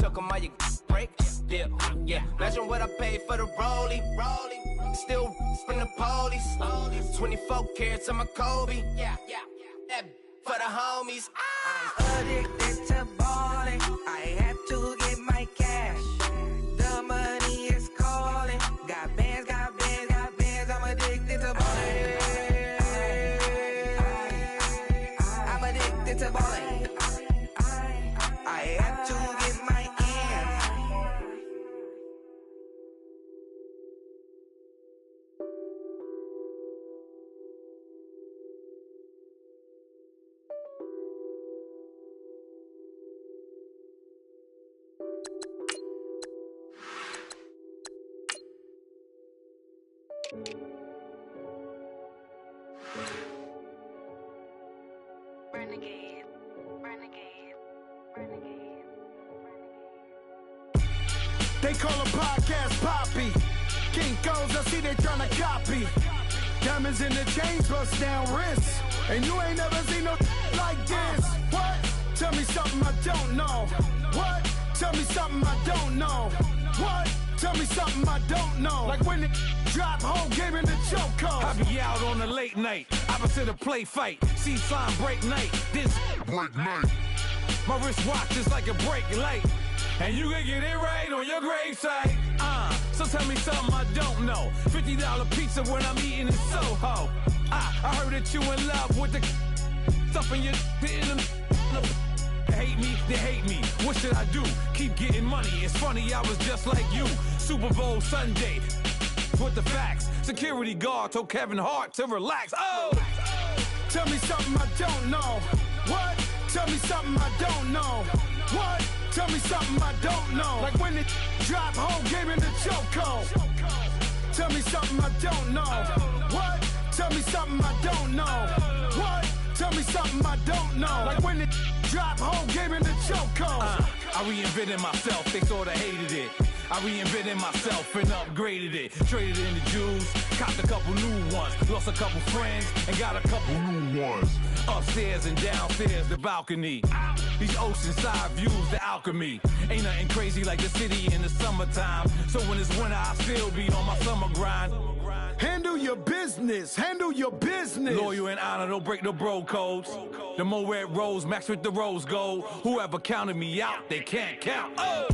took 'em all you break. Yeah, yeah. Imagine what I paid for the rollie. Still from the police. 24 carats on my Kobe. Yeah, yeah. That for the homies. I'm addicted to balling. I have to get my cash. The money is calling. Got bands, got bands, got bands. I'm addicted to balling. I'm addicted to balling. I have to get my ends. Renegade, renegade, renegade, renegade. They call a podcast Poppy. Kinkos, I see they tryna copy. Diamonds in the chains, bust down wrists. And you ain't never seen no like this. What? Tell me something I don't know. What? Tell me something I don't know. What? Tell me something I don't know. Like when it drop, whole game in the chokehold. I be out on a late night, opposite a play fight. See sign break night, this break night. My wristwatch is like a break light. And you can get it right on your gravesite. So tell me something I don't know. $50 pizza when I'm eating in Soho. I heard that you in love with the stuff in your They hate me, they hate me. What should I do? Keep getting money. It's funny, I was just like you. Super Bowl Sunday. With the facts. Security guard told Kevin Hart to relax. Oh! Tell me something I don't know. What? Tell me something I don't know. What? Tell me something I don't know. Like when it drop, whole game in the chokehold. Tell me something I don't know. What? Tell me something I don't know. What? Tell me something I don't know. Like when it drop, whole game in the chokehold. I reinvented myself, they sorta hated it. I reinvented myself and upgraded it. Traded in the jewels, copped a couple new ones. Lost a couple friends and got a couple new ones. Upstairs and downstairs, the balcony. These oceanside views, the alchemy. Ain't nothing crazy like the city in the summertime. So when it's winter, I still be on my summer grind. Handle your business, handle your business. Loyal and honor, don't break the bro codes. The more red rose, max with the rose gold. Whoever counted me out, they can't count. Oh!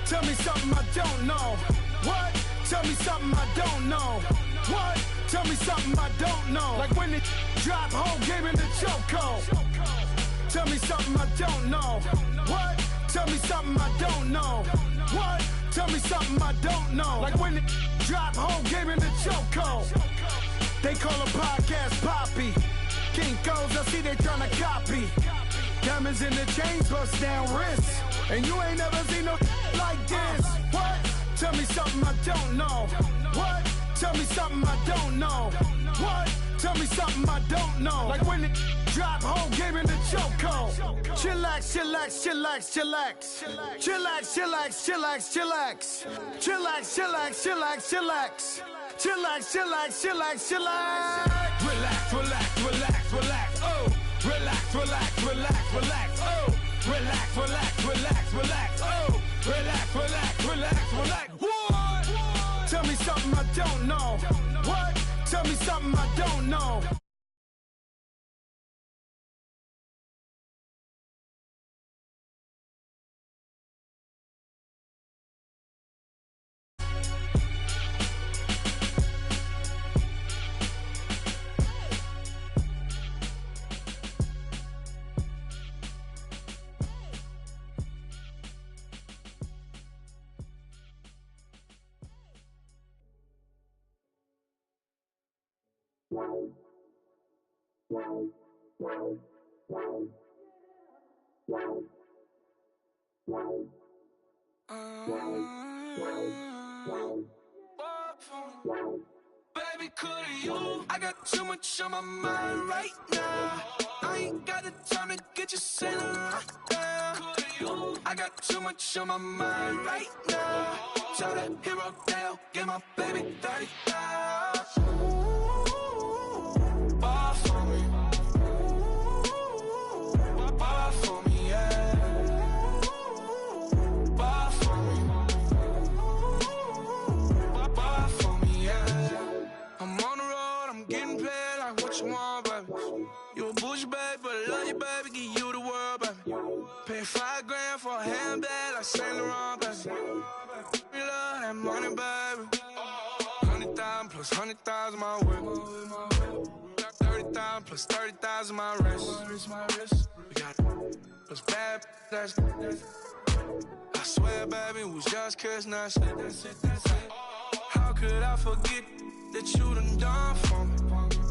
Tell me something I don't know. What? Tell me something I don't know. What? Tell me something I don't know. Like when it drop, whole game in the chokehold. Tell me something I don't know. What? Tell me something I don't know. What? Tell me something I don't know. Like when it drop, whole game in the chokehold. They call a podcast Poppy. Kinkos, I see they tryna copy. Diamonds in the chains, bust down wrists. And you ain't never seen no like this. What? Tell me something I don't know. What? Tell me something I don't know. What? Tell me something I don't know. Like when it drop, whole game in the chokehold. Chillax, chillax, chillax, chillax. Chillax, chillax, chillax, chillax. Chillax, chillax, chillax, chillax. Chillax, chillax, chillax, chillax. Relax, relax, relax, relax. Oh! Relax, relax, relax, relax. Oh! Relax, relax, relax, relax. Oh! Relax, relax, relax, relax. What? Tell me something I don't know. What? Tell me something I don't know. Baby, could you? I got too much on my mind right now. I ain't got the time to get you sailing right now. I got too much on my mind right now. Tell that hero down, get my baby 30,000. Ball for me. Ball for me, yeah. a handbag like Saint Laurent, baby. We love that money, baby. 100,000 plus 100,000 my whip. 30,000 plus 30,000 my wrist. We got plus bad, that's I swear, baby, it was just kiss, that's it. How could I forget that you done for me?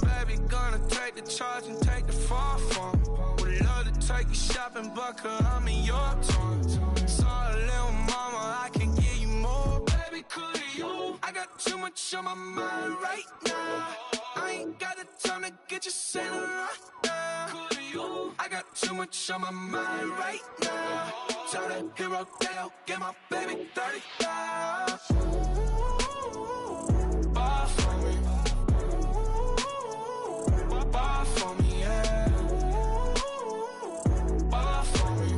Baby, gonna take the charge and take the fall from me. Would love to take you shopping, but I'm in your town. Sorry, little mama, I can give you more. Baby, could you? I got too much on my mind right now. I ain't got the time to get you sailing right now. Could you? I got too much on my mind right now. Tell that hero that I'll get my baby 30,000. Bar for me. Bar for me, yeah. Bar for me.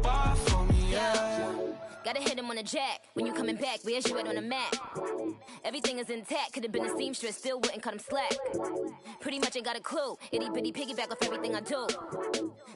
Bar for me, yeah. Gotta hit him on the jack. When you coming back, where's you at on the map? Everything is intact. Could've been a seamstress, still wouldn't cut him slack. Pretty much ain't got a clue. Itty bitty piggyback off everything I do.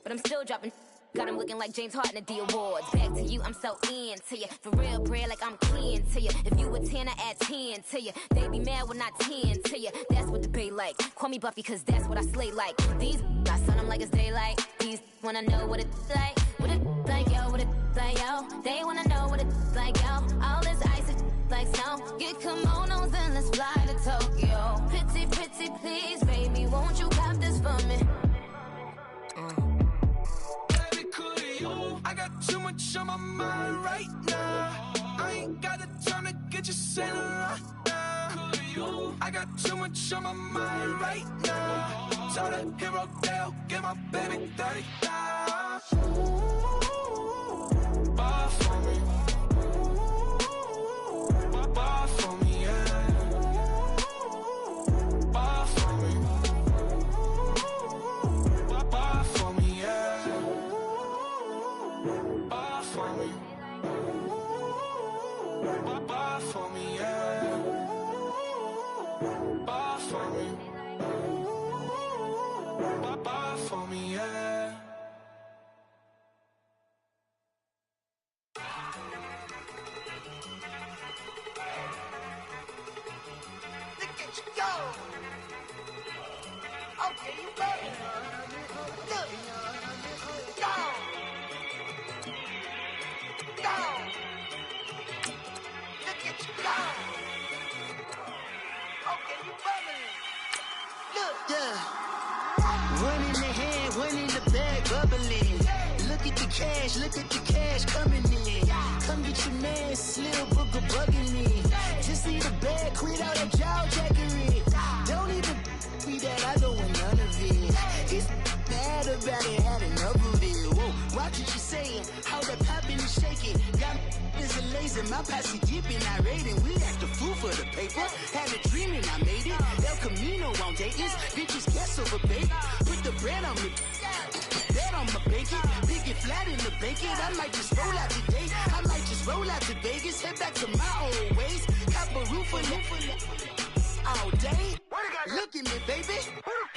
But I'm still dropping. Got him looking like James Harden at the awards. Back to you, I'm so into you. For real, bread, like I'm keen to you. If you a 10, I add 10 to you. They be mad when I 10 to you. That's what the bay like. Call me Buffy, cause that's what I slay like. These, I son them like it's daylight. These wanna know what it's like. What it like, yo, what it like, yo. They wanna know what it's like, yo. All this ice is like snow. Get kimonos and let's fly to Tokyo. Pretty, pretty, please, baby, won't you cop this for me? I got too much on my mind right now. I ain't got the time to get you sailing right now. I got too much on my mind right now. Tell that hero that get my baby 30,000. Bar for me. Bar for me, yeah. Bar for me. Bar for me, yeah. Bar for me. Bar for me, yeah. Bar for me. Bar for me, yeah. Look at you go. Okay, you ready? Look. Go. Go. Look at you go. Okay, you ready? Look. Yeah. One in the hand, one in the bag, bubbling. Look at the cash coming in. Come get your man, Slim Booger bugging me. Just see the bag, quit all that jaw jackery. Don't even me that, I don't want none of it. He's mad about it, had enough of it. Whoa, watch what you saying, how that poppin' and shaking. Got is a laser, my posse dipping, I raiding. We act a fool for the paper. Had a dream and I made it. El Camino on Dayton's, bitches guess over bait. Put the bread on me. Bet on my bacon, big it flat in the bacon. I might just roll out today. I might just roll out to Vegas, head back to my old ways. Cop a roof all day. Look at me, baby.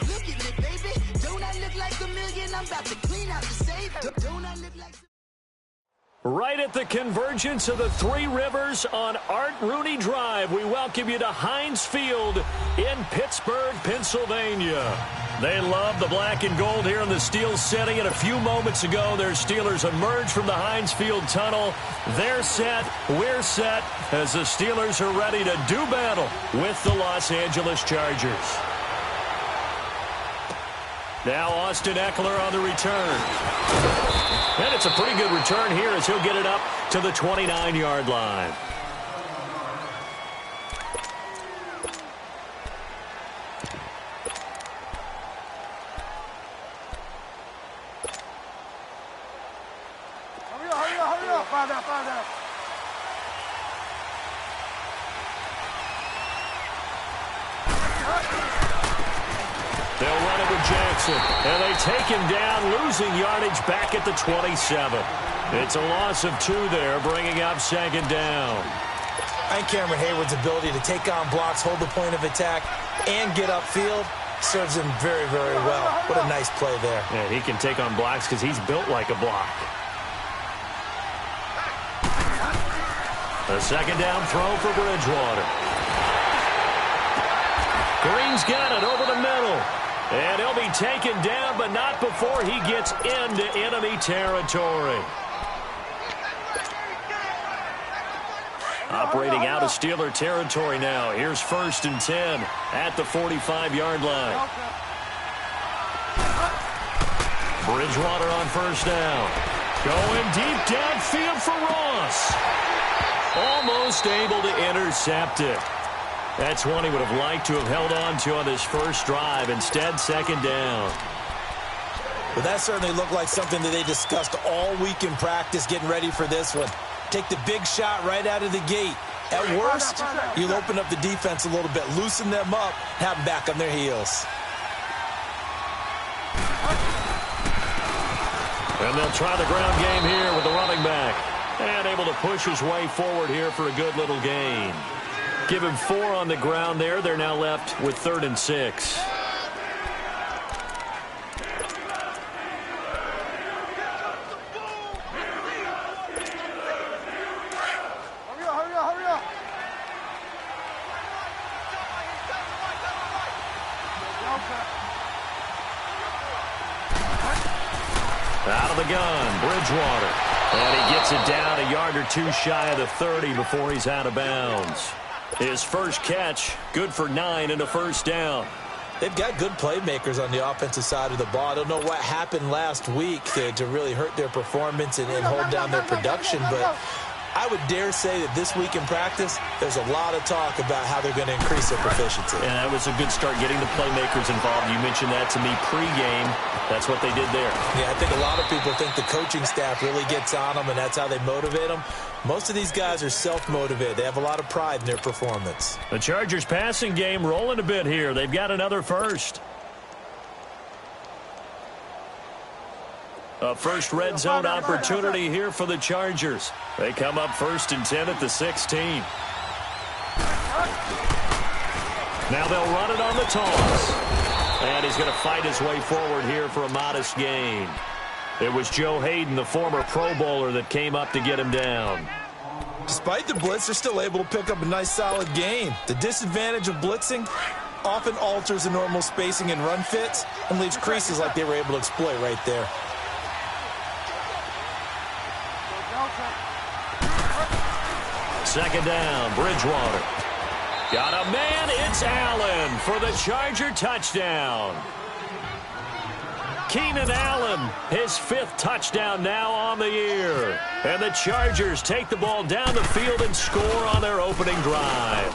Look at me, baby. Don't I look like a million? I'm about to clean out the safe. Don't I look like... Right at the convergence of the Three Rivers on Art Rooney Drive, we welcome you to Heinz Field in Pittsburgh, Pennsylvania. They love the black and gold here in the Steel City, and a few moments ago, their Steelers emerged from the Heinz Field tunnel. They're set, we're set, as the Steelers are ready to do battle with the Los Angeles Chargers. Now Austin Eckler on the return. And it's a pretty good return here as he'll get it up to the 29-yard line. Hurry up. Find out. They'll run it with Jackson, and they take him down, losing yardage back at the 27. It's a loss of 2 there, bringing up second down. And Cameron Hayward's ability to take on blocks, hold the point of attack, and get upfield, Serves him very, very well. What a nice play there. And he can take on blocks because he's built like a block. A second down throw for Bridgewater. Green's got it over the middle. And he'll be taken down, but not before he gets into enemy territory. Operating out of Steeler territory now. Here's 1st and 10 at the 45-yard line. Bridgewater on 1st down. Going deep downfield for Ross. Almost able to intercept it. That's one he would have liked to have held on to on this first drive. Instead, 2nd down. Well, that certainly looked like something that they discussed all week in practice, getting ready for this one. Take the big shot right out of the gate. At worst, you'll open up the defense a little bit, loosen them up, have them back on their heels. And they'll try the ground game here with the running back. And able to push his way forward here for a good little gain. Give him 4 on the ground there. They're now left with 3rd and 6. Out of the gun, Bridgewater. And he gets it down a yard or 2 shy of the 30 before he's out of bounds. His first catch, good for 9 and a 1st down. They've got good playmakers on the offensive side of the ball. I don't know what happened last week to really hurt their performance and hold down their production, but I would dare say that this week in practice, there's a lot of talk about how they're going to increase their proficiency. And that was a good start getting the playmakers involved. You mentioned that to me pregame. That's what they did there. Yeah, I think a lot of people think the coaching staff really gets on them, and that's how they motivate them. Most of these guys are self-motivated. They have a lot of pride in their performance. The Chargers passing game rolling a bit here. They've got another first. A first red zone opportunity here for the Chargers. They come up 1st and 10 at the 16. Now they'll run it on the toss. And he's going to fight his way forward here for a modest gain. It was Joe Hayden, the former Pro Bowler, that came up to get him down. Despite the blitz, they're still able to pick up a nice, solid gain. The disadvantage of blitzing often alters the normal spacing and run fits and leaves creases like they were able to exploit right there. Second down, Bridgewater. Got a man, it's Allen for the Charger touchdown. Keenan Allen, his 5th touchdown now on the year. And the Chargers take the ball down the field and score on their opening drive.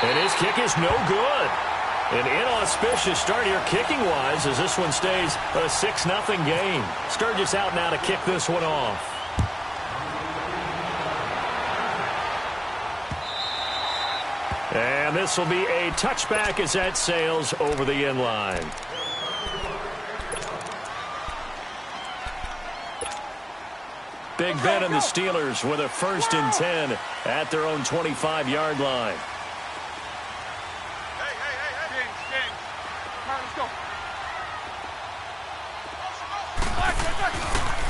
And his kick is no good. An inauspicious start here kicking-wise as this one stays a 6-0 game. Sturgis out now to kick this one off. And this will be a touchback as that sails over the end line. Big Ben and the Steelers with a 1st and 10 at their own 25-yard line.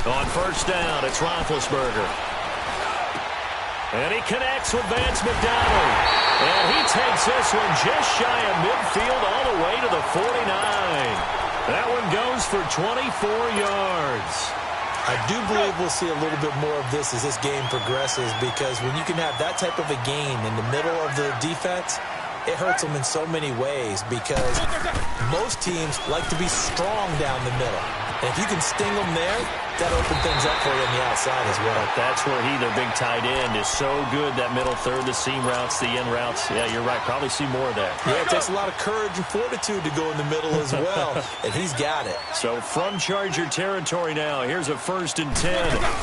On 1st down, it's Roethlisberger. And he connects with Vance McDonald. And he takes this one just shy of midfield all the way to the 49. That one goes for 24 yards. I do believe we'll see a little bit more of this as this game progresses, because when you can have that type of a gain in the middle of the defense, it hurts them in so many ways, because most teams like to be strong down the middle. And if you can sting them there, that opens things up for you on the outside as well. That's where their big tight end, is so good, that middle third, the seam routes, the in routes. Yeah, you're right. Probably see more of that. Yeah, it takes a lot of courage and fortitude to go in the middle as well, and he's got it. So from Charger territory now, here's a 1st and 10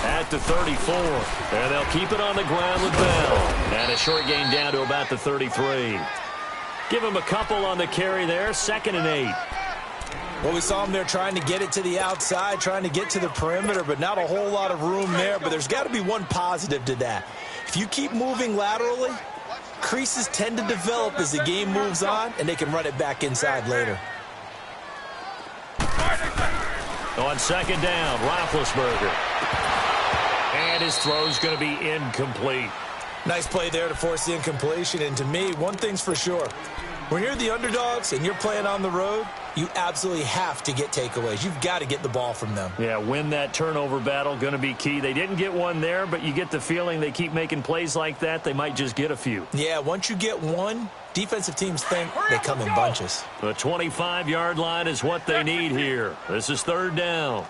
at the 34. And they'll keep it on the ground with Bell. And a short gain down to about the 33. Give him a couple on the carry there, 2nd and 8. Well, we saw him there trying to get it to the outside, trying to get to the perimeter, but not a whole lot of room there. But there's got to be one positive to that. If you keep moving laterally, Creases tend to develop as the game moves on, and they can run it back inside later. On second down, Roethlisberger. And his throw's going to be incomplete. Nice play there to force the incompletion. And to me, one thing's for sure. When you're the underdogs and you're playing on the road, you absolutely have to get takeaways. You've got to get the ball from them. Yeah, win that turnover battle, going to be key. They didn't get one there, but you get the feeling they keep making plays like that, they might just get a few. Yeah, once you get one, defensive teams think they come in bunches. The 25-yard line is what they need here. This is third down.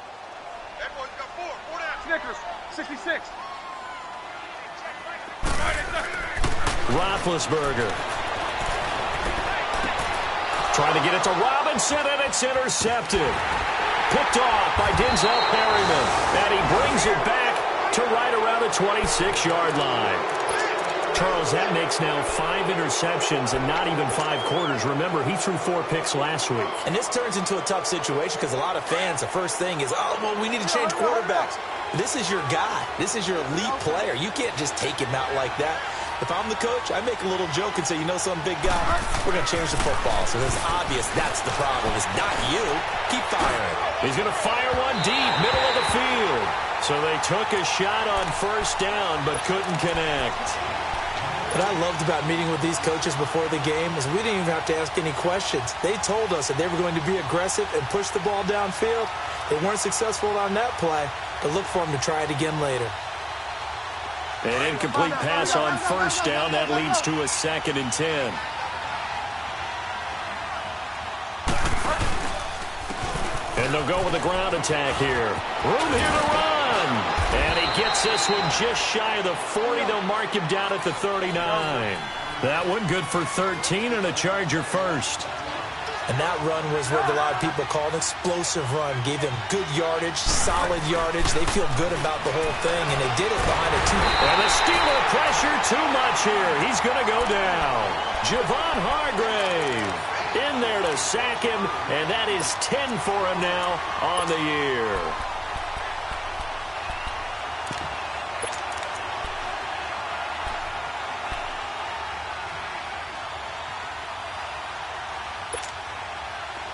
Snickers, 66. Roethlisberger. Trying to get it to Robinson, and it's intercepted. Picked off by Denzel Perryman. And he brings it back to right around the 26-yard line. Charles, that makes now 5 interceptions and not even 5 quarters. Remember, he threw 4 picks last week. And this turns into a tough situation because a lot of fans, the first thing is, oh, well, we need to change quarterbacks. This is your guy. This is your elite player. You can't just take him out like that. If I'm the coach, I make a little joke and say, you know, some big guy, we're going to change the football. So it's obvious that's the problem. It's not you. Keep firing. He's going to fire one deep, middle of the field. So they took a shot on first down, but couldn't connect. What I loved about meeting with these coaches before the game is we didn't even have to ask any questions. They told us that they were going to be aggressive and push the ball downfield. They weren't successful on that play, but look for them to try it again later. An incomplete pass on first down. That leads to a 2nd and 10. And they'll go with a ground attack here. Room here to run. And he gets this one just shy of the 40. They'll mark him down at the 39. That one good for 13 and a Charger first. And that run was what a lot of people call an explosive run. Gave them good yardage, solid yardage. They feel good about the whole thing, and they did it behind a 2. And the Steeler pressure too much here. He's going to go down. Javon Hargrave in there to sack him, and that is 10 for him now on the year.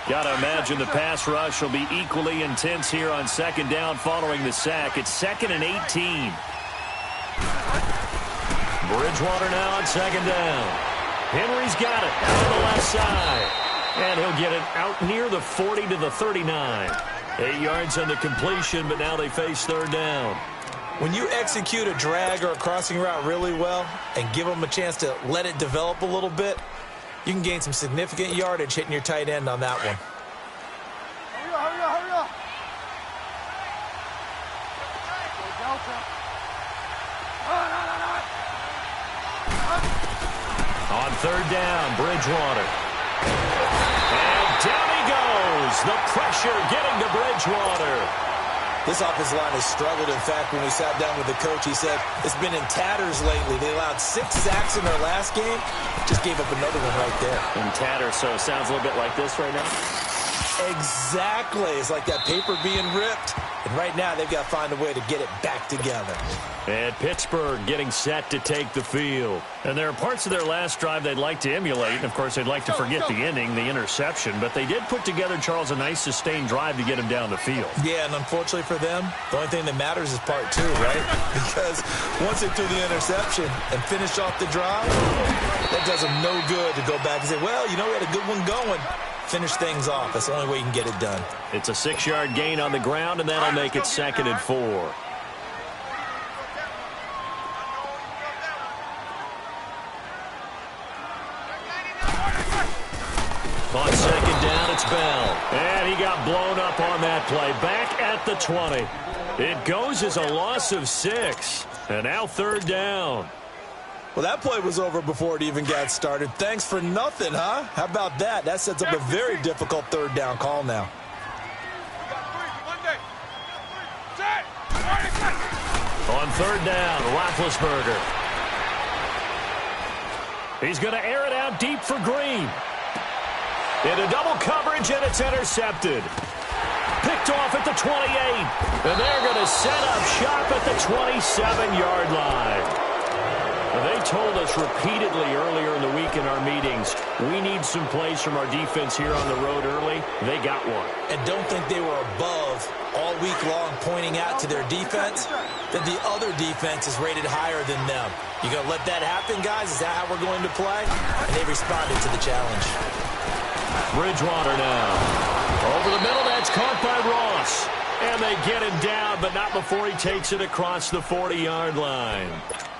Got to imagine the pass rush will be equally intense here on second down following the sack. It's 2nd and 18. Bridgewater now on second down. Henry's got it out on the left side. And he'll get it out near the 40 to the 39. 8 yards on the completion, but now they face third down. When you execute a drag or a crossing route really well and give them a chance to let it develop a little bit, you can gain some significant yardage hitting your tight end on that one. Hurry up. On third down, Bridgewater. And down he goes. The pressure getting to Bridgewater. This offensive line has struggled. In fact, when we sat down with the coach, he said it's been in tatters lately. They allowed 6 sacks in their last game. Just gave up another one right there. In tatters, so it sounds a little bit like this right now? Exactly. It's like that paper being ripped. And right now, they've got to find a way to get it back together. And Pittsburgh getting set to take the field. And there are parts of their last drive they'd like to emulate. And, of course, they'd like to forget the ending, the interception. But they did put together, Charles, a nice sustained drive to get him down the field. Yeah, and unfortunately for them, the only thing that matters is part 2, right? Because once they threw the interception and finished off the drive, that does them no good to go back and say, well, you know, we had a good one going. Finish things off. That's the only way you can get it done. It's a 6-yard gain on the ground, and that'll make it 2nd and 4. On second down, it's Bell. And he got blown up on that play. Back at the 20. It goes as a loss of 6. And now third down. Well, that play was over before it even got started. Thanks for nothing, huh? How about that? That sets up a very difficult third down call now. On third down, Roethlisberger. He's going to air it out deep for Green. Into double coverage, and it's intercepted. Picked off at the 28. And they're going to set up shop at the 27-yard line. They told us repeatedly earlier in the week in our meetings, we need some plays from our defense here on the road early. They got one. And don't think they were above all week long pointing out to their defense that the other defense is rated higher than them. You going to let that happen, guys? Is that how we're going to play? And they responded to the challenge. Bridgewater now. Over the middle, that's caught by Ross. And they get him down, but not before he takes it across the 40-yard line.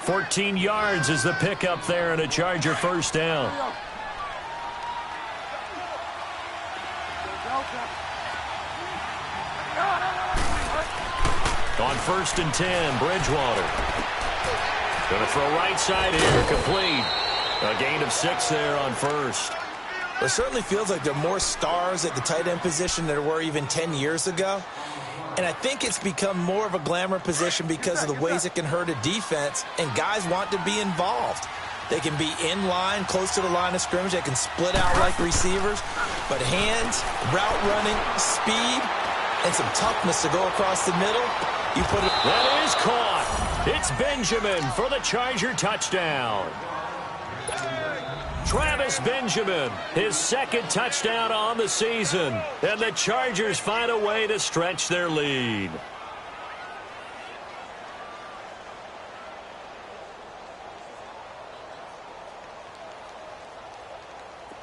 14 yards is the pickup there and a Charger first down. On 1st and 10, Bridgewater. Going to throw right side here, complete. A gain of 6 there on first. It certainly feels like there are more stars at the tight end position than there were even 10 years ago. And I think it's become more of a glamour position because of the ways it can hurt a defense, and guys want to be involved. They can be in line, close to the line of scrimmage. They can split out like receivers. But hands, route running, speed, and some toughness to go across the middle, you put it. That is caught. It's Benjamin for the Charger touchdown. Travis Benjamin, his second touchdown on the season. And the Chargers find a way to stretch their lead.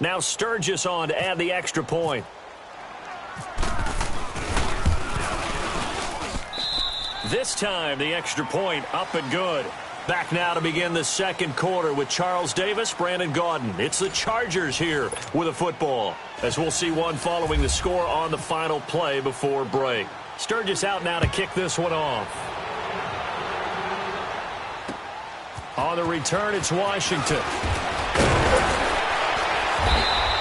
Now Sturgis on to add the extra point. This time the extra point up and good. Back now to begin the second quarter with Charles Davis, Brandon Gaudin. It's the Chargers here with a football, as we'll see one following the score on the final play before break. Sturgis out now to kick this one off. On the return, it's Washington.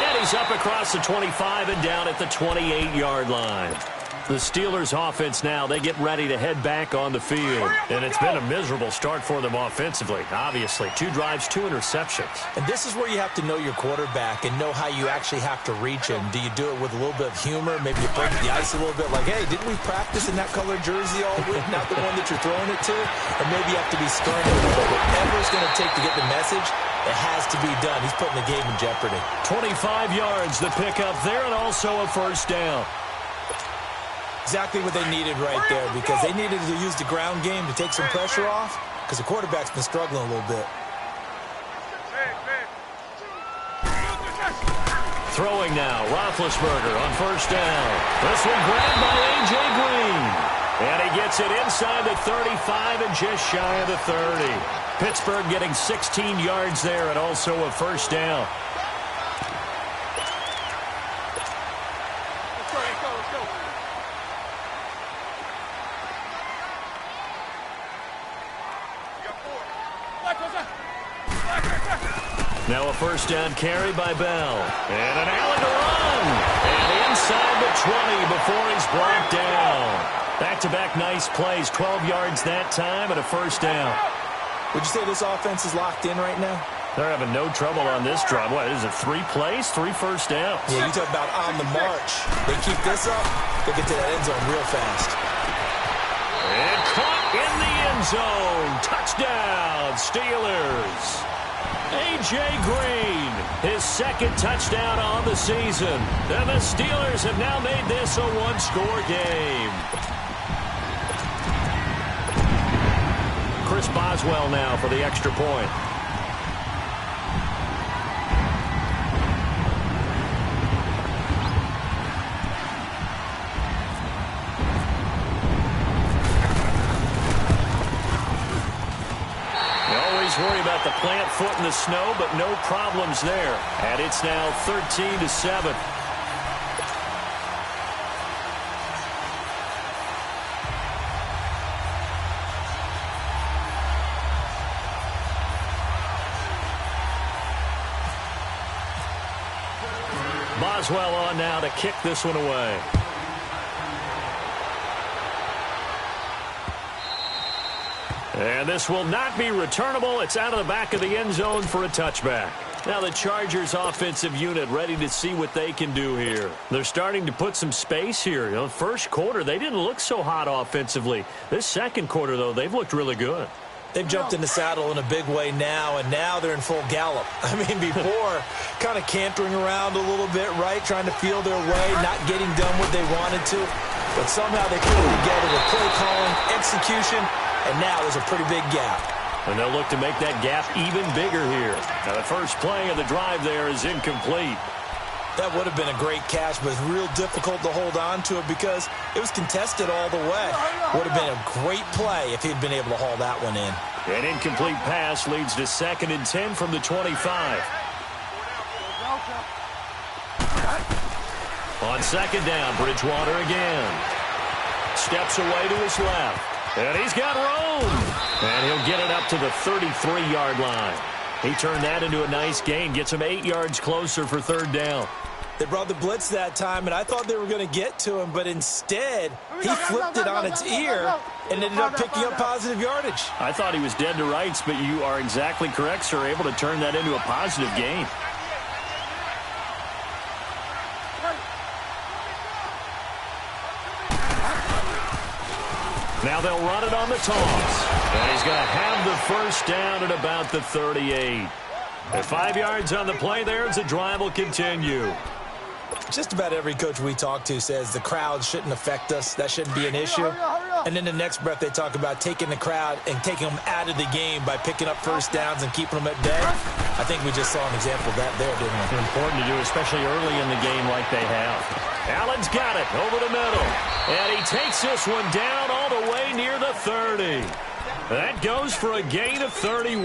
And he's up across the 25 and down at the 28-yard line. The Steelers offense now, they get ready to head back on the field. And it's been a miserable start for them offensively, obviously. 2 drives, 2 interceptions. And this is where you have to know your quarterback and know how you actually have to reach him. Do you do it with a little bit of humor? Maybe you break the ice a little bit like, hey, didn't we practice in that colored jersey all week? Not the one that you're throwing it to? Or maybe you have to be stern a little bit. Whatever it's going to take to get the message, it has to be done. He's putting the game in jeopardy. 25 yards, the pickup there, and also a first down. Exactly what they needed right there, because they needed to use the ground game to take some pressure off, because the quarterback's been struggling a little bit. Throwing now, Roethlisberger on first down. This one grabbed by A.J. Green. And he gets it inside the 35 and just shy of the 30. Pittsburgh getting 16 yards there and also a first down. Now a first down carry by Bell. And an Allen to run. And inside the 20 before he's brought down. Back-to-back nice plays. 12 yards that time and a first down. Would you say this offense is locked in right now? They're having no trouble on this drive. What, is it 3 plays, 3 first downs? Yeah, you talk about on the march. They keep this up, they'll get to that end zone real fast. And caught in the end zone. Touchdown, Steelers. A.J. Green, his second touchdown on the season. And the Steelers have now made this a one-score game. Chris Boswell now for the extra point. Worry about the plant foot in the snow, but no problems there. And it's now 13-7. Boswell on now to kick this one away. And this will not be returnable. It's out of the back of the end zone for a touchback. Now the Chargers offensive unit ready to see what they can do here. They're starting to put some space here. You know, first quarter, they didn't look so hot offensively. This second quarter, though, they've looked really good. They've jumped in the saddle in a big way now, and now they're in full gallop. I mean, before, kind of cantering around a little bit, right, trying to feel their way, not getting done what they wanted to. But somehow they put it together with play calling, execution, and now there's a pretty big gap. And they'll look to make that gap even bigger here. Now, the first play of the drive there is incomplete. That would have been a great catch, but it's real difficult to hold on to it because it was contested all the way. Would have been a great play if he'd been able to haul that one in. An incomplete pass leads to 2nd and 10 from the 25. On 2nd down, Bridgewater again. Steps away to his left. And he's got room. And he'll get it up to the 33-yard line. He turned that into a nice gain, gets him 8 yards closer for 3rd down. They brought the blitz that time, and I thought they were going to get to him, but instead, he flipped it on its ear and ended up picking up positive yardage. I thought he was dead to rights, but you are exactly correct, sir, able to turn that into a positive gain. Now they'll run it on the toss. And he's going to have the first down at about the 38. At 5 yards on the play there, as the drive will continue. Just about every coach we talk to says the crowd shouldn't affect us. That shouldn't be an issue. And then the next breath they talk about taking the crowd and taking them out of the game by picking up first downs and keeping them at bay. I think we just saw an example of that there, didn't we? Important to do, especially early in the game like they have. Allen's got it over the middle. And he takes this one down all the way near the 30. That goes for a gain of 31.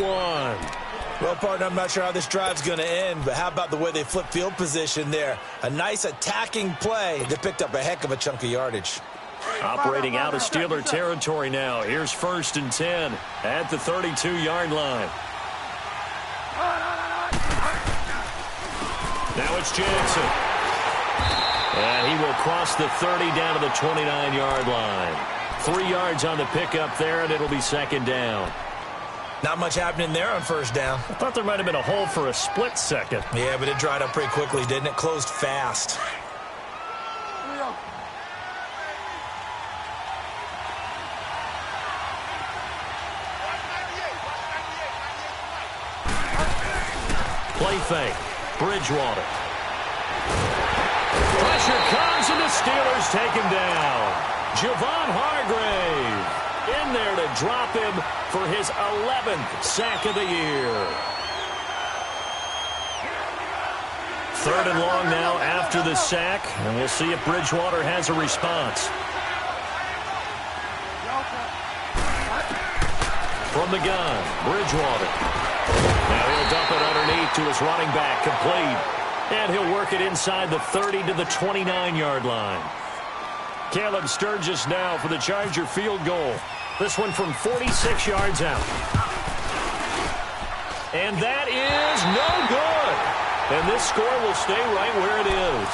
Well, partner, I'm not sure how this drive's going to end, but how about the way they flip field position there? A nice attacking play that picked up a heck of a chunk of yardage. Operating out of Steeler territory now. Here's 1st and 10 at the 32-yard line. Now it's Jackson. And he will cross the 30 down to the 29-yard line. 3 yards on the pickup there, and it'll be 2nd down. Not much happening there on 1st down. I thought there might have been a hole for a split second. Yeah, but it dried up pretty quickly, didn't it? Closed fast. Play fake. Bridgewater. Pressure comes, and the Steelers take him down. Javon Hargrave in there to drop him for his 11th sack of the year. 3rd and long now after the sack, and we'll see if Bridgewater has a response. From the gun, Bridgewater. Now he'll dump it underneath to his running back, complete. And he'll work it inside the 30 to the 29-yard line. Caleb Sturgis now for the Charger field goal. This one from 46 yards out. And that is no good. And this score will stay right where it is.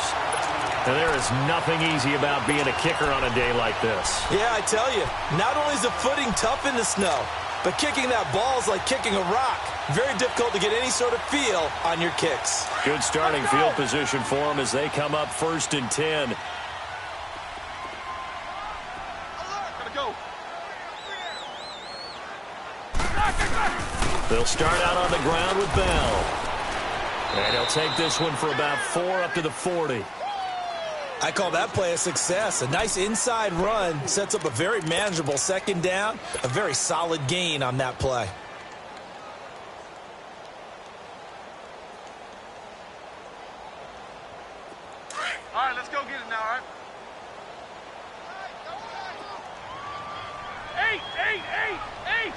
And there is nothing easy about being a kicker on a day like this. Yeah, I tell you, not only is the footing tough in the snow, but kicking that ball is like kicking a rock. Very difficult to get any sort of feel on your kicks. Good starting field position for them as they come up 1st and 10. They'll start out on the ground with Bell. And he'll take this one for about 4 up to the 40. I call that play a success. A nice inside run sets up a very manageable 2nd down. A very solid gain on that play. All right, let's go get it now, all right? 8!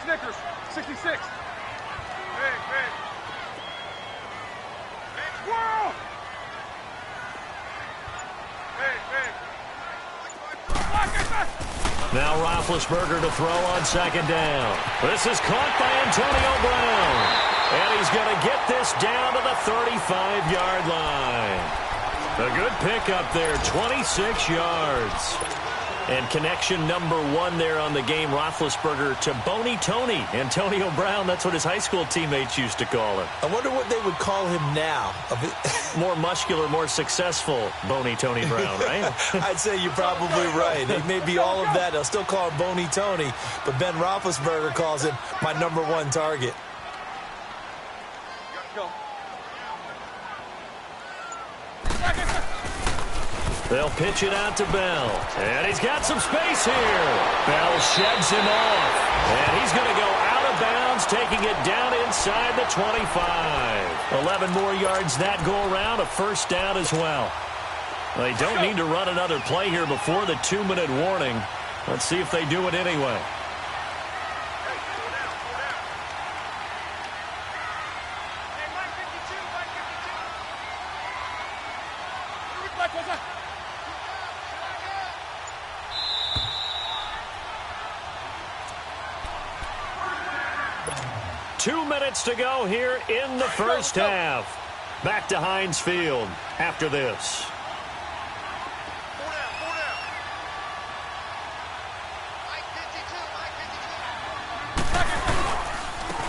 Snickers, 66. Big. Squirrel! Big. Now Roethlisberger to throw on 2nd down. This is caught by Antonio Brown. And he's going to get this down to the 35-yard line. A good pickup there, 26 yards. And connection number 1 there on the game, Roethlisberger to Boney Tony. Antonio Brown, that's what his high school teammates used to call him. I wonder what they would call him now. More muscular, more successful Boney Tony Brown, right? I'd say you're probably right. He may be all of that. They'll still call him Boney Tony, but Ben Roethlisberger calls him my number 1 target. Go. They'll pitch it out to Bell. And he's got some space here. Bell sheds him off. And he's going to go out of bounds, taking it down inside the 25. 11 more yards that go around, a first down as well. They don't need to run another play here before the 2-minute warning. Let's see if they do it anyway. To go here in the first half. Back to Heinz Field after this.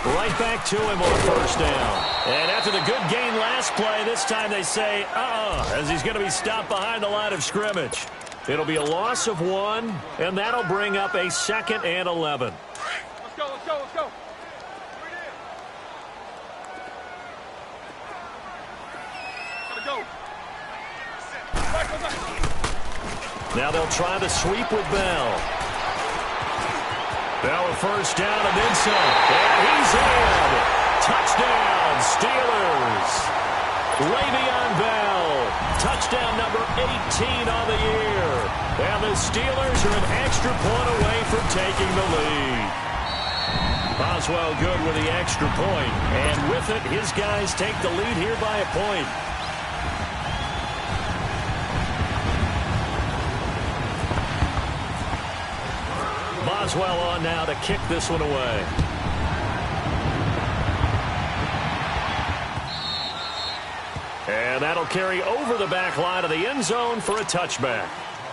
Right back to him on first down. And after the good gain last play, this time they say, as he's going to be stopped behind the line of scrimmage. It'll be a loss of 1, and that'll bring up a 2nd and 11. Let's go, let's go, let's go. Now they'll try the sweep with Bell. Bell a first down and then some. And he's in. Touchdown, Steelers. Le'Veon Bell. Touchdown number 18 on the year. And the Steelers are an extra point away from taking the lead. Boswell good with the extra point. And with it, his guys take the lead here by a point. Boswell on now to kick this one away. And that'll carry over the back line of the end zone for a touchback.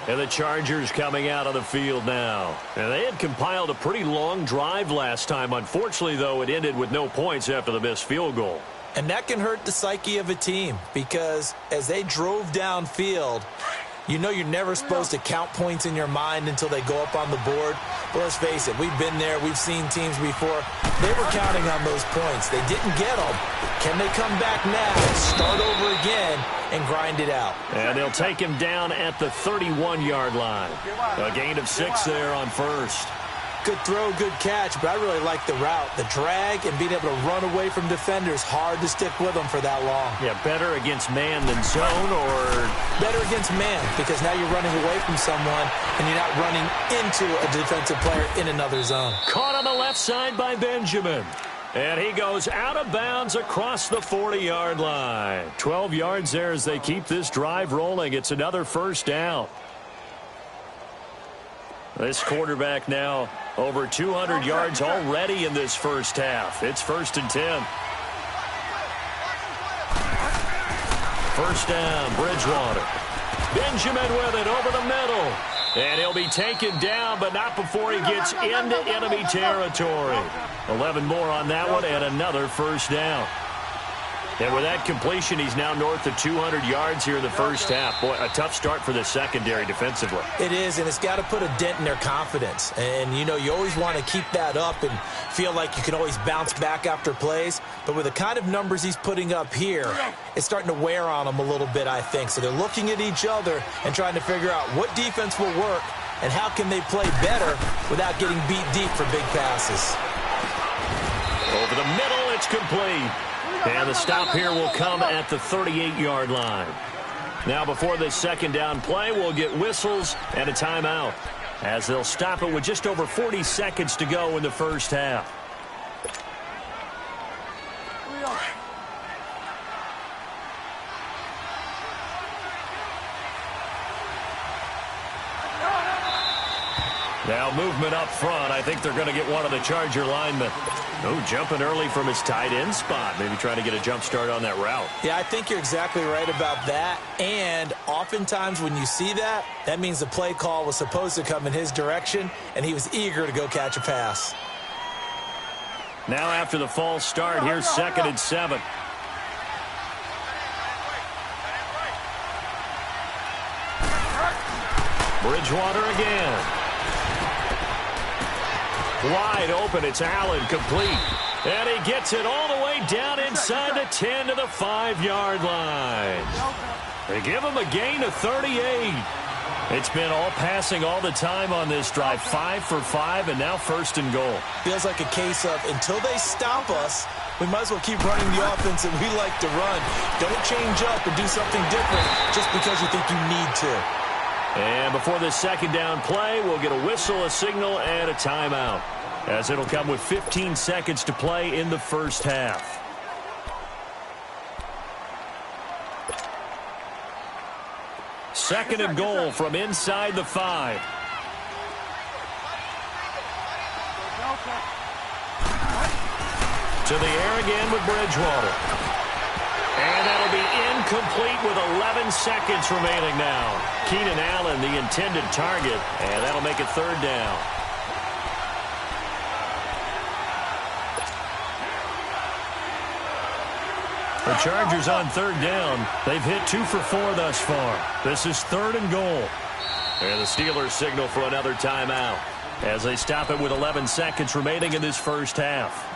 And the Chargers coming out on the field now. And they had compiled a pretty long drive last time. Unfortunately, though, it ended with no points after the missed field goal. And that can hurt the psyche of a team because as they drove downfield, you know you're never supposed to count points in your mind until they go up on the board. But let's face it, we've been there. We've seen teams before. They were counting on those points. They didn't get them. Can they come back now, start over again, and grind it out? And they'll take him down at the 31-yard line. A gain of 6 there on first. Good throw, good catch, but I really like the route. The drag and being able to run away from defenders, hard to stick with them for that long. Yeah, better against man than zone, or? Better against man, because now you're running away from someone and you're not running into a defensive player in another zone. Caught on the left side by Benjamin. And he goes out of bounds across the 40-yard line. 12 yards there as they keep this drive rolling. It's another first down. This quarterback now over 200 yards already in this first half. It's 1st and 10. First down, Bridgewater. Benjamin with it over the middle. And he'll be taken down, but not before he gets into enemy territory. 11 more on that one and another first down. And with that completion, he's now north of 200 yards here in the first half. Boy, a tough start for the secondary defensively. It is, and it's got to put a dent in their confidence. And, you know, you always want to keep that up and feel like you can always bounce back after plays. But with the kind of numbers he's putting up here, it's starting to wear on them a little bit, I think. So they're looking at each other and trying to figure out what defense will work and how can they play better without getting beat deep for big passes. Over the middle, it's complete. And the stop here will come at the 38-yard line. Now before this second down play, we'll get whistles and a timeout as they'll stop it with just over 40 seconds to go in the first half. Now movement up front. I think they're going to get one of the Charger linemen. Oh, jumping early from his tight end spot. Maybe trying to get a jump start on that route. Yeah, I think you're exactly right about that. And oftentimes when you see that, that means the play call was supposed to come in his direction, and he was eager to go catch a pass. Now after the false start, here's 2nd and 7. Bridgewater again. Wide open, it's Allen, complete. And he gets it all the way down inside the 10 to the 5-yard line. They give him a gain of 38. It's been all passing all the time on this drive. 5 for 5, and now 1st and goal. Feels like a case of until they stop us, we might as well keep running the offense that we like to run. Don't change up and do something different just because you think you need to. And before this 2nd down play, we'll get a whistle, a signal, and a timeout, as it'll come with 15 seconds to play in the first half. Second and goal from inside the 5. To the air again with Bridgewater. And that'll be incomplete with 11 seconds remaining now. Keenan Allen, the intended target, and that'll make it 3rd down. The Chargers on 3rd down. They've hit 2 for 4 thus far. This is 3rd and goal. And the Steelers signal for another timeout as they stop it with 11 seconds remaining in this first half.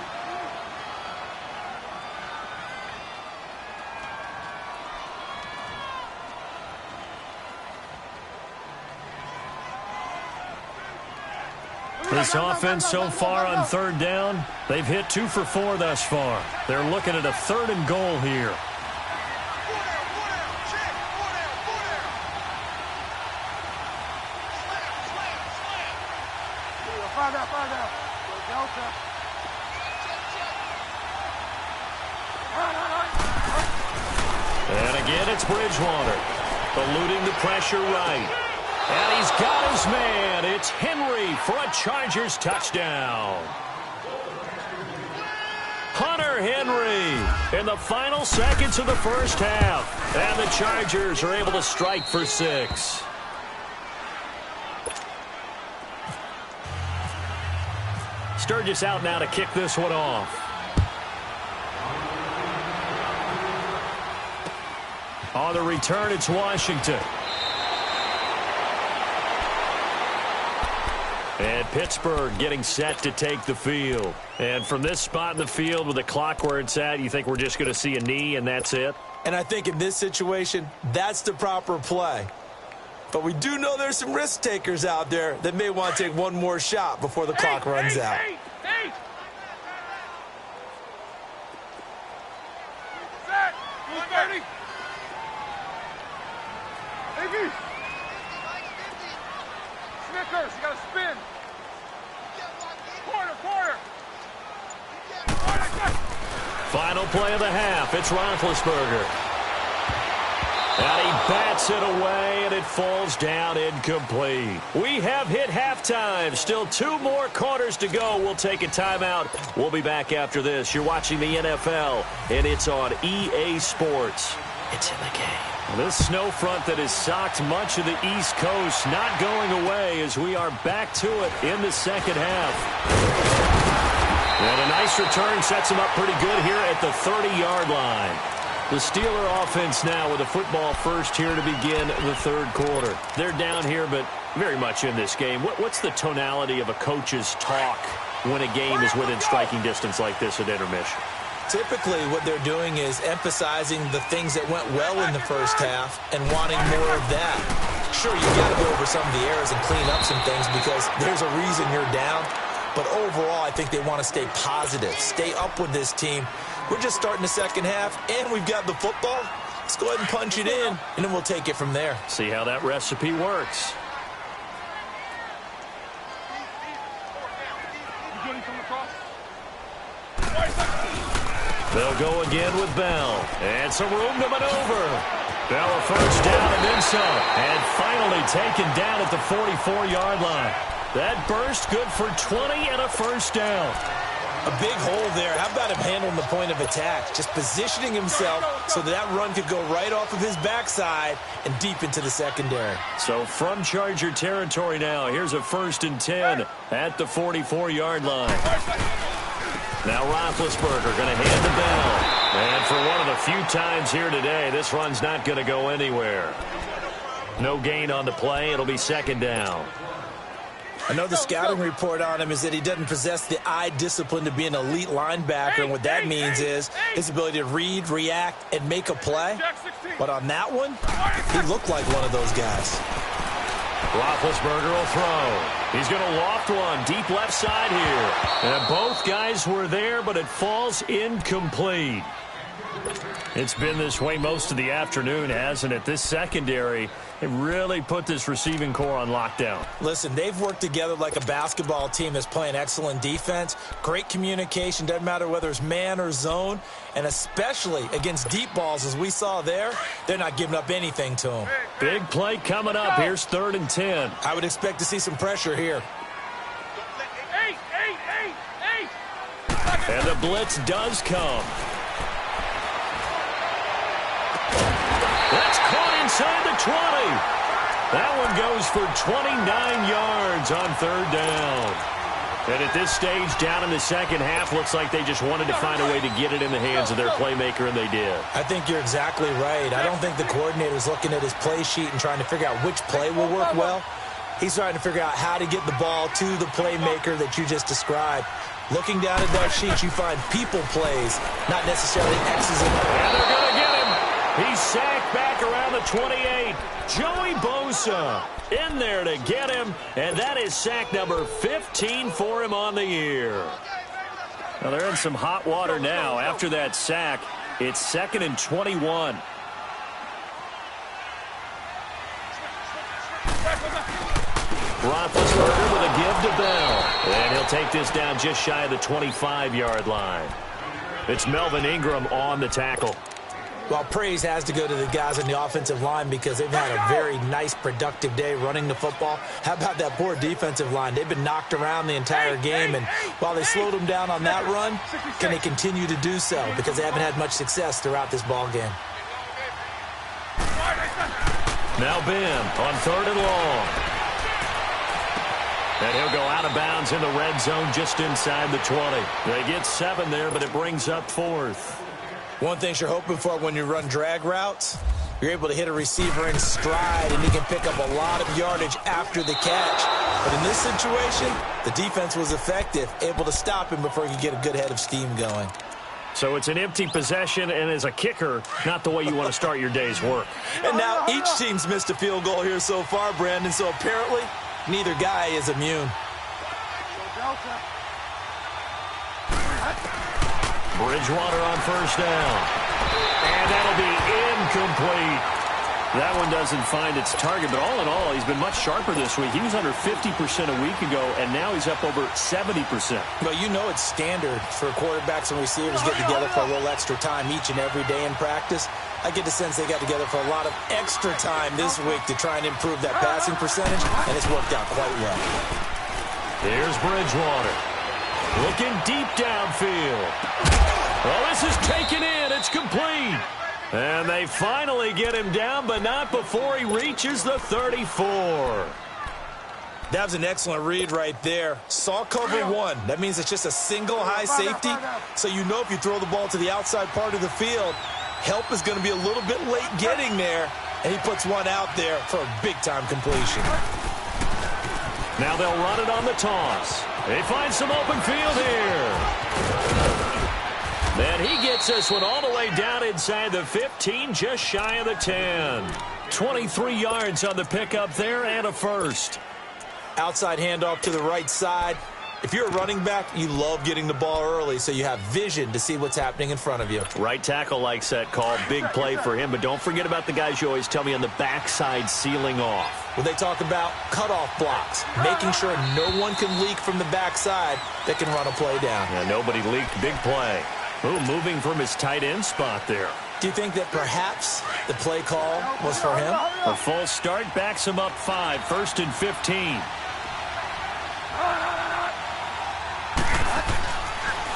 This offense so far on 3rd down, they've hit 2 for 4 thus far. They're looking at a 3rd and goal here. And again, it's Bridgewater, eluding the pressure right. And he's got his man. It's Henry for a Chargers touchdown. Hunter Henry in the final seconds of the first half. And the Chargers are able to strike for 6. Sturgis out now to kick this one off. On the return, it's Washington. And Pittsburgh getting set to take the field. And from this spot in the field with the clock where it's at, you think we're just going to see a knee and that's it? And I think in this situation, that's the proper play. But we do know there's some risk takers out there that may want to take one more shot before the clock runs out. Snickers, you got to spin. Corner. Final play of the half. It's Roethlisberger. And he bats it away, and it falls down incomplete. We have hit halftime. Still 2 more quarters to go. We'll take a timeout. We'll be back after this. You're watching the NFL, and it's on EA Sports. It's in the game. This snow front that has socked much of the East Coast not going away as we are back to it in the second half. And a nice return sets him up pretty good here at the 30-yard line. The Steeler offense now with a football first here to begin the 3rd quarter. They're down here, but very much in this game. What's the tonality of a coach's talk when a game is within striking distance like this at intermission? Typically, what they're doing is emphasizing the things that went well in the first half and wanting more of that. Sure, you got to go over some of the errors and clean up some things because there's a reason you're down. But overall, I think they want to stay positive, stay up with this team. We're just starting the second half, and we've got the football. Let's go ahead and punch it in, and then we'll take it from there. See how that recipe works. They'll go again with Bell. And some room to maneuver. Bell a first down and then some. And finally taken down at the 44-yard line. That burst good for 20 and a first down. A big hole there. How about him handling the point of attack? Just positioning himself so that run could go right off of his backside and deep into the secondary. So from Charger territory now, here's a 1st and 10 at the 44-yard line. Now Roethlisberger going to hand the ball. And for one of the few times here today, this run's not going to go anywhere. No gain on the play. It'll be 2nd down. I know the scouting report on him is that he doesn't possess the eye discipline to be an elite linebacker, and what that means is his ability to read, react, and make a play. But on that one, he looked like one of those guys. Roethlisberger will throw. He's going to loft one deep left side here. And both guys were there, but it falls incomplete. It's been this way most of the afternoon, hasn't it? This secondary, it really put this receiving core on lockdown. Listen, they've worked together like a basketball team that's playing excellent defense. Great communication, doesn't matter whether it's man or zone. And especially against deep balls, as we saw there, they're not giving up anything to them. Big play coming up. Here's 3rd and 10. I would expect to see some pressure here. And the blitz does come. That's caught inside the 20. That one goes for 29 yards on 3rd down. And at this stage, down in the second half, looks like they just wanted to find a way to get it in the hands of their playmaker, and they did. I think you're exactly right. I don't think the coordinator's looking at his play sheet and trying to figure out which play will work well. He's trying to figure out how to get the ball to the playmaker that you just described. Looking down at that sheet, you find people plays, not necessarily X's and O's. And they're going to get him. He's sacked back around the 28. Joey Bosa in there to get him, and that is sack number 15 for him on the year. Now they're in some hot water now. After that sack, it's 2nd and 21. Roethlisberger with a give to Bell. And he'll take this down just shy of the 25-yard line. It's Melvin Ingram on the tackle. Well, praise has to go to the guys on the offensive line because they've had a very nice, productive day running the football. How about that poor defensive line? They've been knocked around the entire game, and while they slowed them down on that run, can they continue to do so? Because they haven't had much success throughout this ball game. Now Ben on 3rd and long. And he'll go out of bounds in the red zone just inside the 20. They get 7 there, but it brings up 4th. One thing you're hoping for when you run drag routes, you're able to hit a receiver in stride, and he can pick up a lot of yardage after the catch. But in this situation, the defense was effective, able to stop him before he could get a good head of steam going. So it's an empty possession, and as a kicker, not the way you want to start your day's work. And now each team's missed a field goal here so far, Brandon, so apparently neither guy is immune. Bridgewater on 1st down. And that'll be incomplete. That one doesn't find its target, but all in all, he's been much sharper this week. He was under 50% a week ago, and now he's up over 70%. Well, you know it's standard for quarterbacks and receivers get together for a little extra time each and every day in practice. I get the sense they got together for a lot of extra time this week to try and improve that passing percentage, and it's worked out quite well. Here's Bridgewater. Looking deep downfield. Well, this is taken in. It's complete. And they finally get him down, but not before he reaches the 34. That was an excellent read right there. Saw cover 1. That means it's just a single high safety. So you know if you throw the ball to the outside part of the field, help is going to be a little bit late getting there. And he puts one out there for a big-time completion. Now they'll run it on the toss. They find some open field here. And he gets this one all the way down inside the 15, just shy of the 10. 23 yards on the pickup there and a first. Outside handoff to the right side. If you're a running back, you love getting the ball early so you have vision to see what's happening in front of you. Right tackle likes that call. Big play for him, but don't forget about the guys you always tell me on the backside sealing off. Well, they talk about cutoff blocks, making sure no one can leak from the backside that can run a play down. Yeah, nobody leaked. Big play. Ooh, moving from his tight end spot there. Do you think that perhaps the play call was for him? A full start backs him up 5, 1st and 15.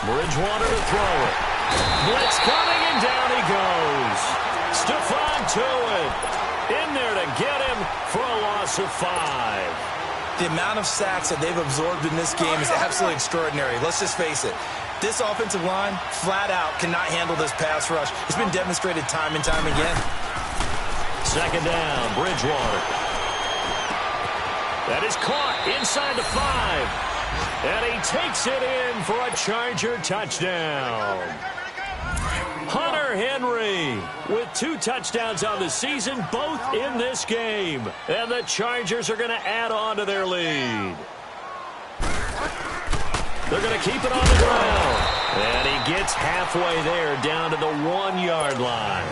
Bridgewater to throw it. Blitz coming, and down he goes. Stephon Tuitt in there to get him for a loss of 5. The amount of sacks that they've absorbed in this game is absolutely extraordinary. Let's just face it. This offensive line, flat out, cannot handle this pass rush. It's been demonstrated time and time again. Second down, Bridgewater. That is caught inside the 5. And he takes it in for a Charger touchdown. Hunter Henry with 2 touchdowns on the season, both in this game. And the Chargers are going to add on to their lead. They're going to keep it on the ground. And he gets halfway there, down to the 1-yard line.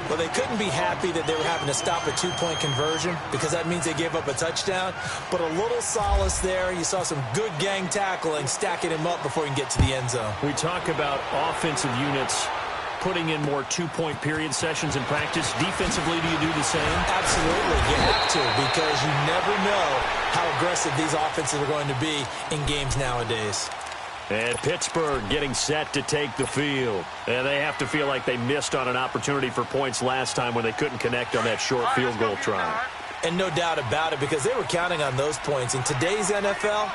Well, they couldn't be happy that they were having to stop a 2-point conversion because that means they gave up a touchdown. But a little solace there. You saw some good gang tackling, stacking him up before he can get to the end zone. We talk about offensive units putting in more 2-point period sessions in practice. Defensively, do you do the same? Absolutely. You have to, because you never know how aggressive these offenses are going to be in games nowadays. And Pittsburgh getting set to take the field. And they have to feel like they missed on an opportunity for points last time when they couldn't connect on that short field goal try. And no doubt about it, because they were counting on those points. In today's NFL,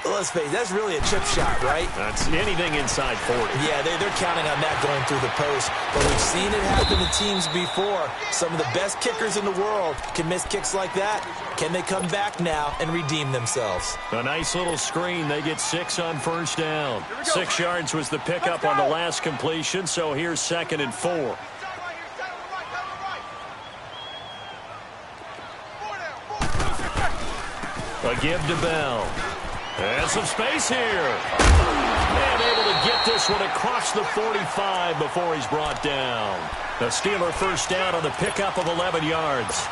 let's face it, that's really a chip shot, right? That's anything inside 40. Yeah, they're counting on that going through the post. But we've seen it happen to teams before. Some of the best kickers in the world can miss kicks like that. Can they come back now and redeem themselves? A nice little screen. They get 6 on first down. 6 yards was the pickup on the last completion, so here's 2nd and 4. A give to Bell. And some space here. And able to get this one across the 45 before he's brought down. The Steeler first down on the pickup of 11 yards.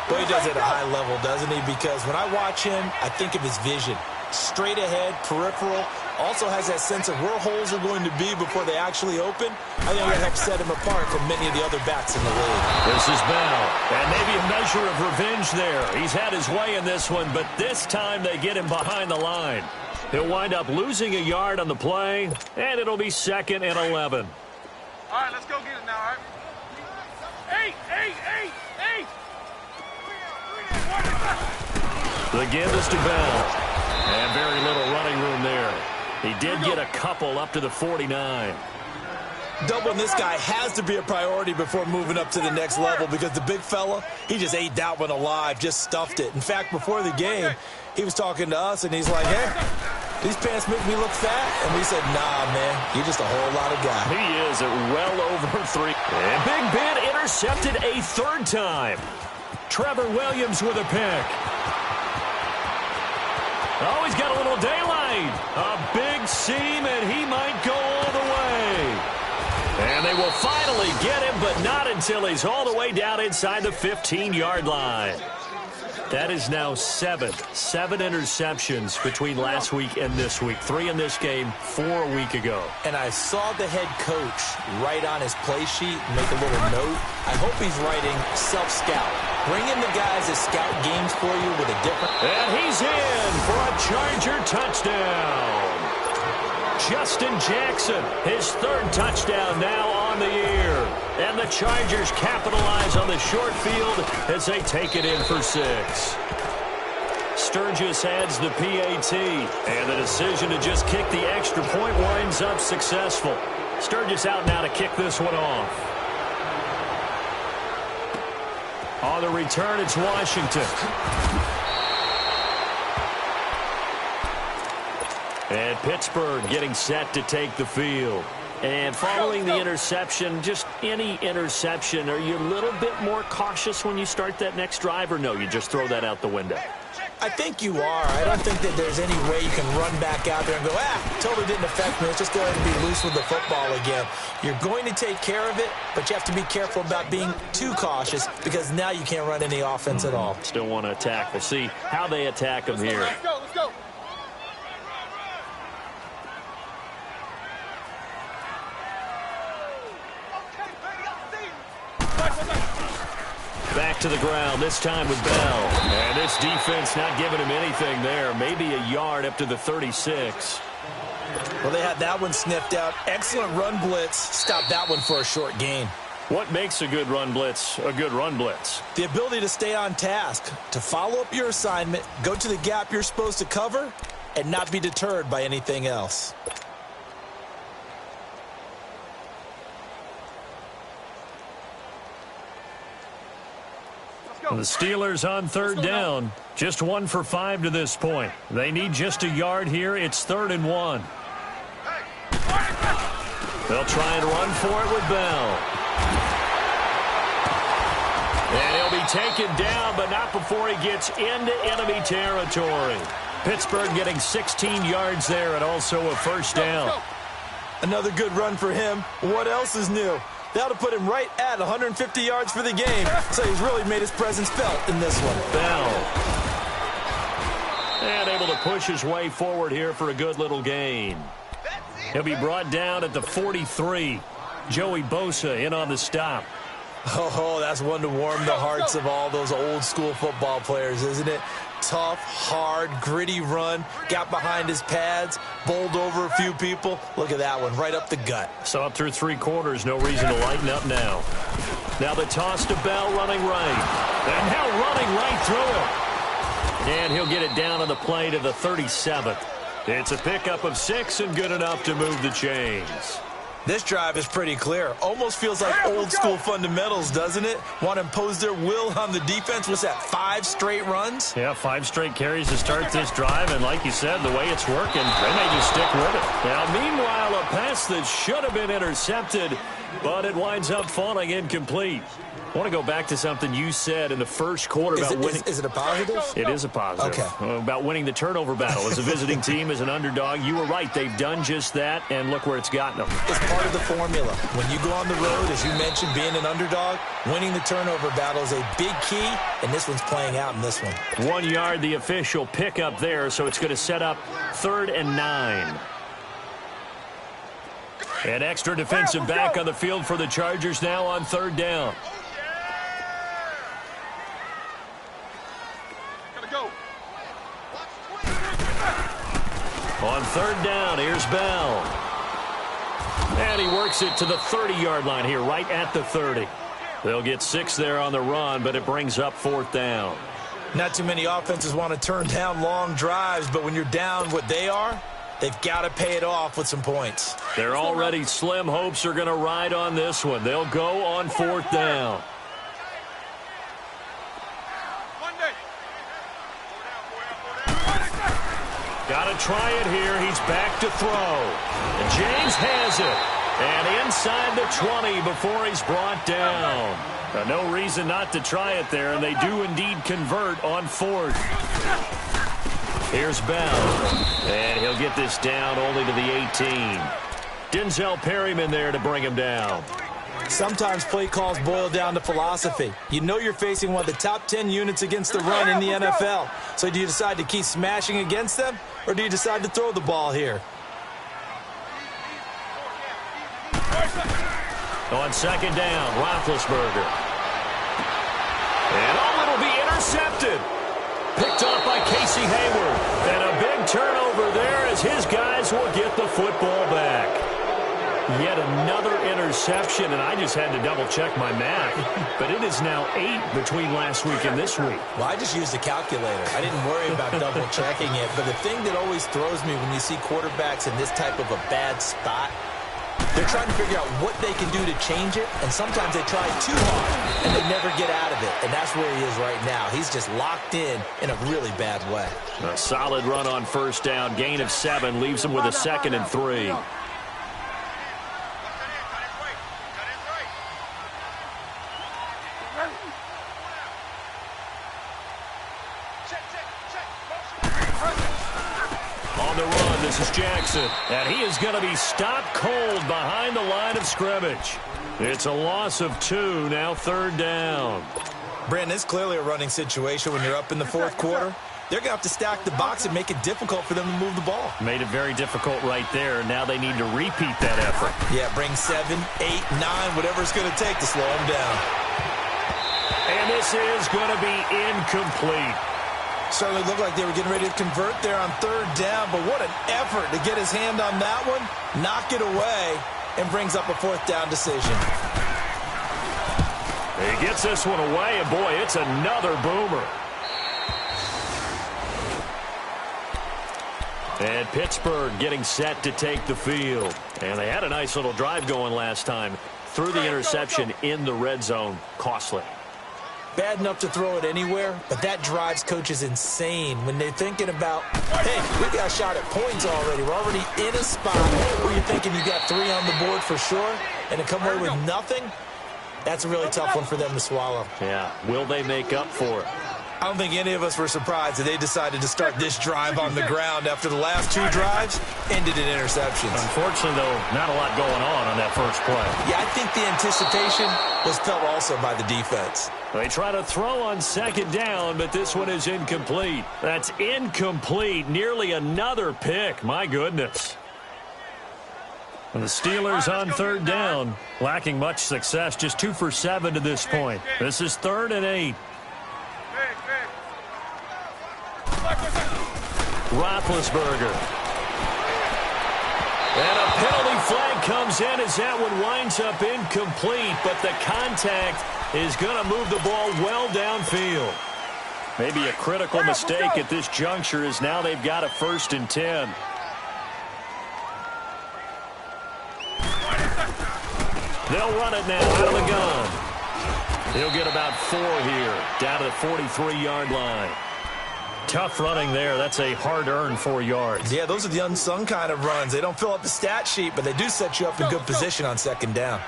Well, he does it at a high level, doesn't he? Because when I watch him, I think of his vision. Straight ahead, peripheral. Also has that sense of where holes are going to be before they actually open. I think that helps set him apart from many of the other backs in the league. This is Bell. And maybe a measure of revenge there. He's had his way in this one, but this time they get him behind the line. He'll wind up losing a yard on the play, and it'll be 2nd and 11. All right, let's go get it now, all right? 8. The give is to Bell. And very little running room there. He did get a couple up to the 49. Doubling this guy has to be a priority before moving up to the next level, because the big fella, he just ate that one alive, just stuffed it. In fact, before the game, he was talking to us, and he's like, hey, these pants make me look fat. And we said, nah, man, you're just a whole lot of guy. He is at well over 3. And Big Ben intercepted a 3rd time. Trevor Williams with a pick. Oh, he's got a little daylight. A big seam, and he might go all the way. And they will finally get him, but not until he's all the way down inside the 15-yard line. That is now 7 interceptions between last week and this week. 3 in this game, 4 a week ago. And I saw the head coach write on his play sheet, make a little note. I hope he's writing self-scout. Bring in the guys that scout games for you with a different... And he's in for a Charger touchdown. Justin Jackson, his 3rd touchdown now on the year. And the Chargers capitalize on the short field as they take it in for 6. Sturgis adds the PAT, and the decision to just kick the extra point winds up successful. Sturgis out now to kick this one off. On the return, it's Washington. And Pittsburgh getting set to take the field. And following the interception, just any interception, are you a little bit more cautious when you start that next drive, or no, you just throw that out the window? I think you are. I don't think that there's any way you can run back out there and go, totally didn't affect me. Let's just go ahead and be loose with the football again. You're going to take care of it, but you have to be careful about being too cautious, because now you can't run any offense at all. Still want to attack. We'll see how they attack them here. Let's go. Back to the ground, this time with Bell. And this defense not giving him anything there. Maybe a yard up to the 36. Well, they had that one sniffed out. Excellent run blitz. Stopped that one for a short gain. What makes a good run blitz a good run blitz? The ability to stay on task, to follow up your assignment, go to the gap you're supposed to cover, and not be deterred by anything else. The Steelers on third down. Just 1 for 5 to this point. They need just a yard here. It's 3rd and 1. They'll try and run for it with Bell. And he'll be taken down, but not before he gets into enemy territory. Pittsburgh getting 16 yards there and also a first down. Another good run for him. What else is new? That'll put him right at 150 yards for the game. So he's really made his presence felt in this one. Bell. And able to push his way forward here for a good little gain. He'll be brought down at the 43. Joey Bosa in on the stop. Oh, that's one to warm the hearts of all those old school football players, isn't it? Tough, hard, gritty run. Got behind his pads, bowled over a few people. Look at that one, right up the gut. So up through 3 quarters, no reason to lighten up now. Now the toss to Bell running right. And now running right through it. And he'll get it down on the play to the 37th. It's a pickup of 6 and good enough to move the chains. This drive is pretty clear. Almost feels like old school fundamentals, doesn't it? Want to impose their will on the defense. What's that, 5 straight runs? Yeah, 5 straight carries to start this drive. And like you said, the way it's working, they may just stick with it. Now, meanwhile, a pass that should have been intercepted, but it winds up falling incomplete. I want to go back to something you said in the first quarter about winning. Is it a positive? It is a positive. Okay. About winning the turnover battle. As a visiting team, as an underdog, you were right. They've done just that, and look where it's gotten them. It's part of the formula. When you go on the road, as you mentioned, being an underdog, winning the turnover battle is a big key, and this one's playing out in this one. 1 yard, the official pickup there, so it's going to set up 3rd and 9. An extra defensive back on the field for the Chargers now on 3rd down. On 3rd down, here's Bell. And he works it to the 30-yard line here, right at the 30. They'll get 6 there on the run, but it brings up 4th down. Not too many offenses want to turn down long drives, but when you're down what they are, they've got to pay it off with some points. Their already slim hopes are going to ride on this one. They'll go on 4th down. Got to try it here. He's back to throw. And James has it. And inside the 20 before he's brought down. No reason not to try it there, and they do indeed convert on 4th. Here's Bell. And he'll get this down only to the 18. Denzel Perryman there to bring him down. Sometimes play calls boil down to philosophy. You know you're facing one of the top 10 units against the run in the NFL. So do you decide to keep smashing against them, or do you decide to throw the ball here? On 2nd down, Roethlisberger. And it'll be intercepted. Picked off by Casey Hayward. And a big turnover there as his guys will get the football back. Yet another interception, and I just had to double-check my math. But it is now 8 between last week and this week. Well, I just used a calculator. I didn't worry about double-checking it. But the thing that always throws me when you see quarterbacks in this type of a bad spot, they're trying to figure out what they can do to change it, and sometimes they try too hard, and they never get out of it. And that's where he is right now. He's just locked in a really bad way. A solid run on 1st down. Gain of 7 leaves him with a 2nd and 3. On the run, this is Jackson. And he is going to be stopped cold behind the line of scrimmage. It's a loss of 2, now 3rd down. Brandon, it's clearly a running situation when you're up in the 4th quarter. They're going to have to stack the box and make it difficult for them to move the ball. Made it very difficult right there. Now they need to repeat that effort. Yeah, bring 7, 8, 9, whatever it's going to take to slow them down. And this is going to be incomplete. Certainly looked like they were getting ready to convert there on third down, but what an effort to get his hand on that one, knock it away, and brings up a fourth down decision. He gets this one away, and boy, it's another boomer. And Pittsburgh getting set to take the field. And they had a nice little drive going last time. Threw the interception in the red zone. Costly. Bad enough to throw it anywhere, but that drives coaches insane when they're thinking about, hey, we got a shot at points already. We're already in a spot where you're thinking you got 3 on the board for sure, and to come away with nothing, that's a really tough one for them to swallow. Yeah, will they make up for it? I don't think any of us were surprised that they decided to start this drive on the ground after the last 2 drives ended in interceptions. Unfortunately, though, not a lot going on that first play. Yeah, I think the anticipation was felt also by the defense. They try to throw on second down, but this one is incomplete. That's incomplete. Nearly another pick. My goodness. And the Steelers on third down, lacking much success. Just 2 for 7 to this point. This is 3rd and 8. Roethlisberger. And a penalty flag comes in as that one winds up incomplete, but the contact is going to move the ball well downfield. Maybe a critical mistake at this juncture is now they've got a 1st and 10. They'll run it now out of the gun. He'll get about 4 here, down to the 43-yard line. Tough running there. That's a hard-earned 4 yards. Yeah, those are the unsung kind of runs. They don't fill up the stat sheet, but they do set you up in good position on second down.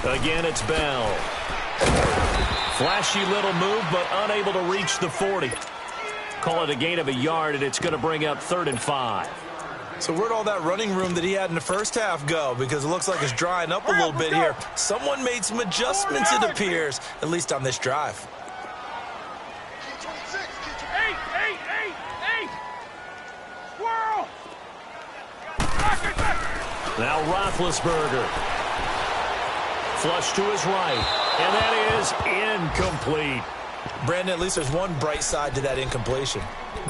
Again, it's Bell. Flashy little move, but unable to reach the 40. Call it a gain of a yard, and it's going to bring up 3rd and 5. So where'd all that running room that he had in the first half go? Because it looks like it's drying up a little bit here. Someone made some adjustments, it appears, at least on this drive. Now Roethlisberger. Flush to his right, and that is incomplete. Brandon, at least there's one bright side to that incompletion.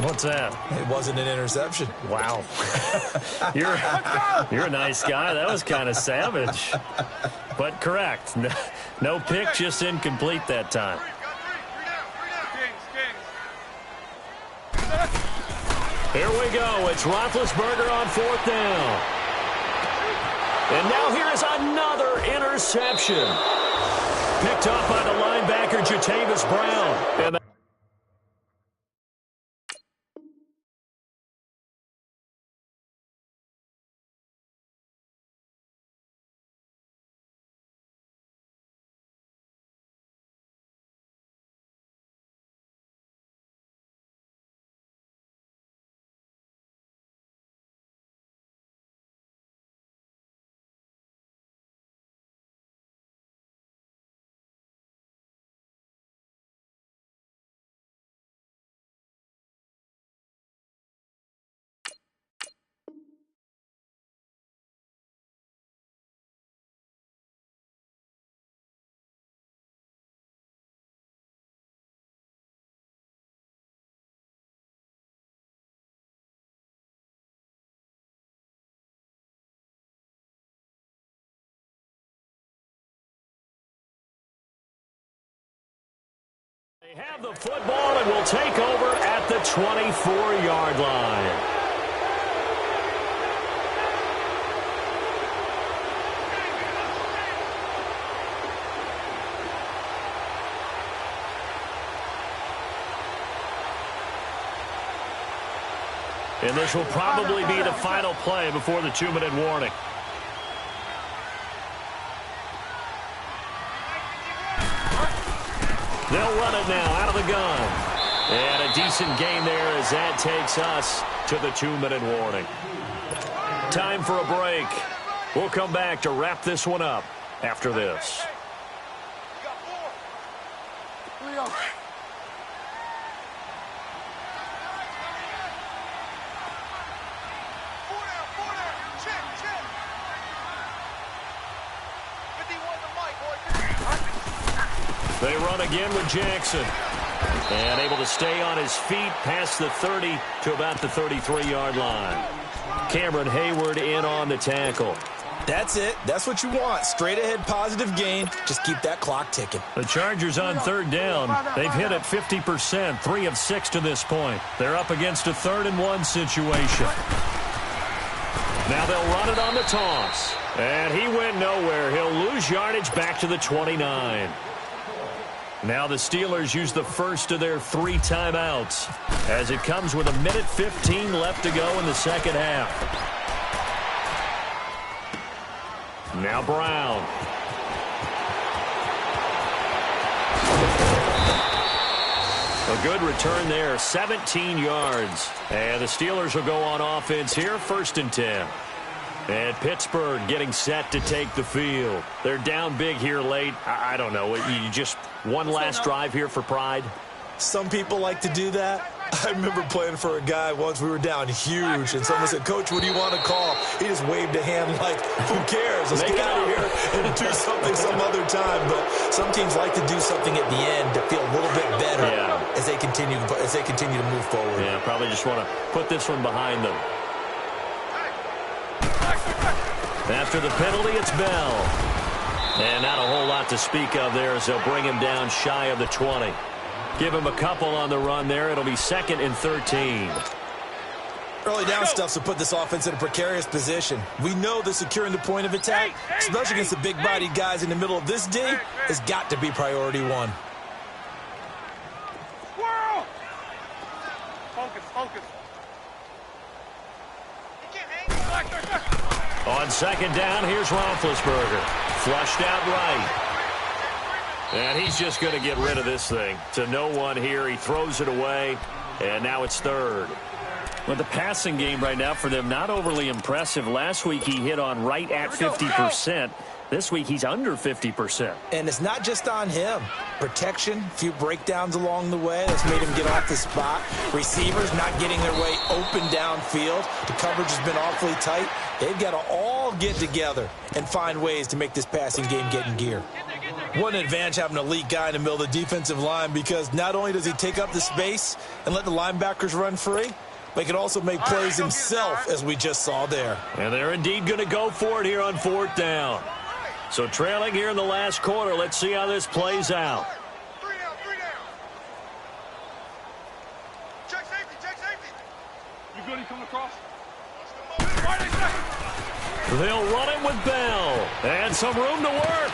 What's that? It wasn't an interception. Wow. You're a nice guy. That was kind of savage. But correct. No pick, just incomplete that time. Here we go. It's Roethlisberger on 4th down. And now here is another interception. Picked up by the linebacker, Jatavis Brown. And they have the football and will take over at the 24-yard line. And this will probably be the final play before the 2-minute warning. They'll run it now out of the gun. And a decent gain there as that takes us to the 2-minute warning. Time for a break. We'll come back to wrap this one up after this. Check. 51 to They run again with Jackson. And able to stay on his feet past the 30 to about the 33-yard line. Cameron Hayward in on the tackle. That's it. That's what you want. Straight ahead positive gain. Just keep that clock ticking. The Chargers on third down. They've hit it 50%, 3 of 6 to this point. They're up against a 3rd-and-1 situation. Now they'll run it on the toss. And he went nowhere. He'll lose yardage back to the 29. Now the Steelers use the first of their 3 timeouts as it comes with 1:15 left to go in the second half. Now Brown. A good return there, 17 yards. And the Steelers will go on offense here, 1st and 10. And Pittsburgh getting set to take the field. They're down big here late. I don't know. You just one last drive here for pride? Some people like to do that. I remember playing for a guy once. We were down huge, and someone said, "Coach, what do you want to call?" He just waved a hand like, "Who cares? Let's get out of here and do something some other time." But some teams like to do something at the end to feel a little bit better as they continue to move forward. Yeah, probably just want to put this one behind them. After the penalty, it's Bell. And not a whole lot to speak of there as they'll bring him down shy of the 20. Give him a couple on the run there. It'll be 2nd and 13. Early down stuff to put this offense in a precarious position. We know that securing the point of attack, especially against the big-bodied guys in the middle of this day, has got to be priority 1. Focus. On 2nd down, here's Roethlisberger. Flushed out right. And he's just going to get rid of this thing. To no one here. He throws it away. And now it's 3rd. Well, the passing game right now for them, not overly impressive. Last week he hit on right at 50%. This week he's under 50%. And it's not just on him. Protection, a few breakdowns along the way. That's made him get off the spot. Receivers not getting their way open downfield. The coverage has been awfully tight. They've got to all get together and find ways to make this passing game get in gear. What an advantage having an elite guy in the middle of the defensive line, because not only does he take up the space and let the linebackers run free, but he can also make plays himself, as we just saw there. And they're indeed going to go for it here on 4th down. So trailing here in the last quarter. Let's see how this plays out. 3 down. Check safety. You good? He coming across? They'll run it with Bell. And some room to work.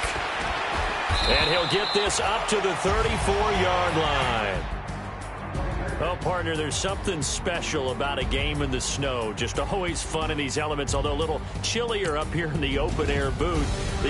And he'll get this up to the 34-yard line. Well, partner, there's something special about a game in the snow. Just always fun in these elements, although a little chillier up here in the open-air booth.